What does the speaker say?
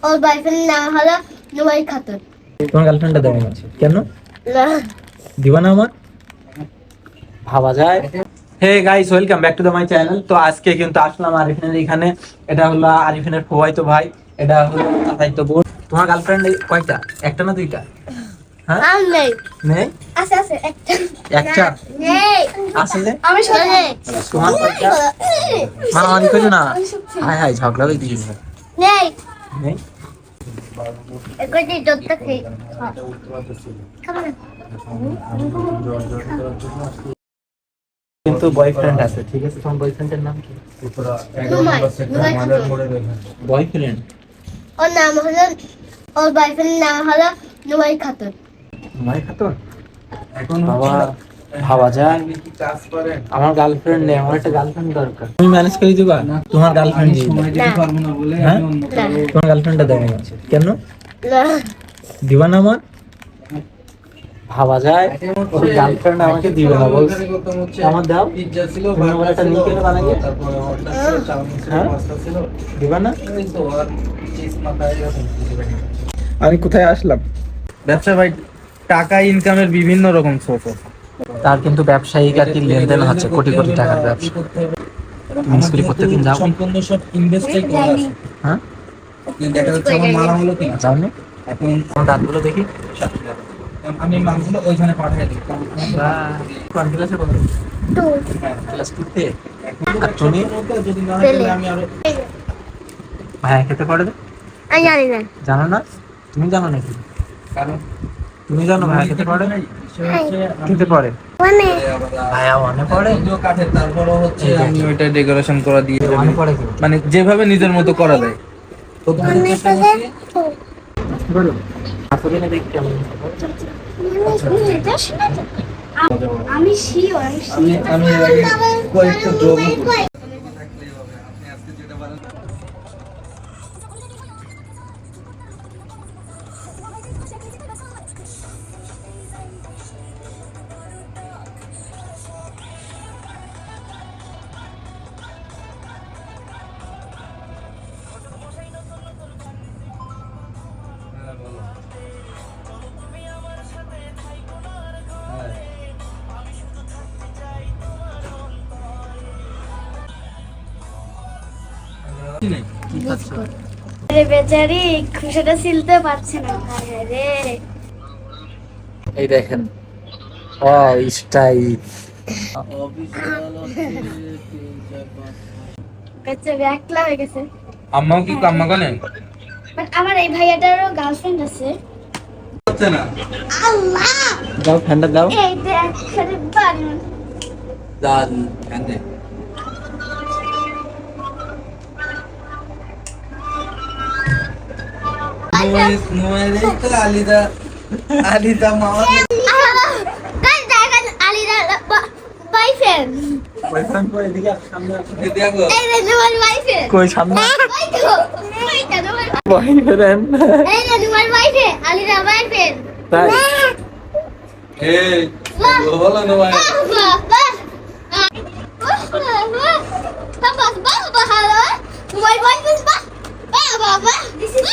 ওর বয়ফ্রেন্ডের নাম হলো নুমাই খাতুন। তোমার গার্লফ্রেন্ডটা দেবো আছে কেন না দিবা না আমার ভাবা যায়। Hey guys, welcome back to the my channel. তো আজকে কিন্তু আসলাম আরিফিনের এখানে। এটা হলো আরিফিনের ফুফাইতো ভাই, এটা হলো চাচাইতো বোন। তোমার গার্লফ্রেন্ড কয়টা? একটা না দুইটা? হ্যাঁ আর নেই নেই আছে আছে একটা একটা নেই আছে যে আমি শুনে তোমার কয়টা? মারামারি করো না, হাই হাই ঝগড়া হয়ে দিয়েছে। নেই নেই একটি দত্তক নেই খাবার কিন্তু বয়ফ্রেন্ড আছে, ঠিক আছে? তোমার বয়ফ্রেন্ডের নাম কি? বয়ফ্রেন্ড ওর নাম হলো ওর বয়ফ্রেন্ডের নাম হলো নুমাই খাতুন। নুমাই খাতুন? এখন বাবা ভাবা যায়। আমার গার্লফ্রেন্ড নেই, আমার একটা গার্লফ্রেন্ড দরকার। তুমি ম্যানেজ করে দিবা? তোমার গার্লফ্রেন্ড নেই, হ্যাঁ? তোমার গার্লফ্রেন্ডটা দেবো আছে কেন না দিবা না আমার ভাবা যায়। ওর গার্লফ্রেন্ড আমাকে দিবে না বলছে, আমার দাও। তুমি আমার একটা লিংক এনে বানাইয়ে হ্যাঁ দিবা না? আমি কোথায় আসলাম? ব্যবসা ভাই, টাকা ইনকামের বিভিন্ন রকম সোর্স আছে। তার কিন্তু ব্যবসায়িক আর কি লেনদেন হচ্ছে, কোটি কোটি টাকার ব্যবসা। তুমি স্কুলে প্রত্যেকদিন যাও? সম্পূর্ণ সব ইনভেস্টই করা আছে। হ্যাঁ আপনি দেখা যাচ্ছে আমার মালা হলো কি যাও নি? এখন আমার দাঁতগুলো দেখি। আমি মালগুলো ওইখানে পাঠিয়ে দিই। কোন ক্লাসে পড়ো? টু ক্লাস 2 তে? আর তুমি? যদি না হয় তাহলে আমি আরো ভাইয়া খেতে পারে? আমি জানি না জানো না? তুমি জানো নাকি? কারণ তুমি জানো ভাইয়া খেতে পারে? খেতে পারে মানে ভাইয়া অনেক পড়ে। যদিও কাঠের, তারপরও হচ্ছে আমি ওইটা ডেকোরেশন করা দিয়ে অনেক পড়ে কি? মানে যেভাবে নিজের মতো করা যায়। তো মানে আসলে না দেখতে কেমন? আমি শিওর আমি এর আগে কয়েকটা জব আরে বেচারি খুশিটা সিলতে পারছে না ভাই রে। এই দেখেন ও স্টাইল। বেচারি একলা হয়ে গেছে। আম্মাও কি আম্মা কানে বাট আমার এই ভাইয়াটারও গার্লফ্রেন্ড আছে। হচ্ছে না আল্লাহ দাও ফ্যানটা দাও। এই দেখ খালি বান দাল কানে নোয়ারে তো আলিদা মামা কাল দেখেন আলিদা বয়ফ্রেন্ড বয়ফ্রেন্ড কই এদিকে সামনে দেখো এই যে তোমার বয়ফ্রেন্ড কই সামনে ওই তো তোমার বয়ফ্রেন্ড। এই যে তোমার বয়ফ্রেন্ড আলিদা বয়ফ্রেন্ড তাই এই বলো না ভাই Papa, Papa, hello. My boyfriend's back. Papa, this is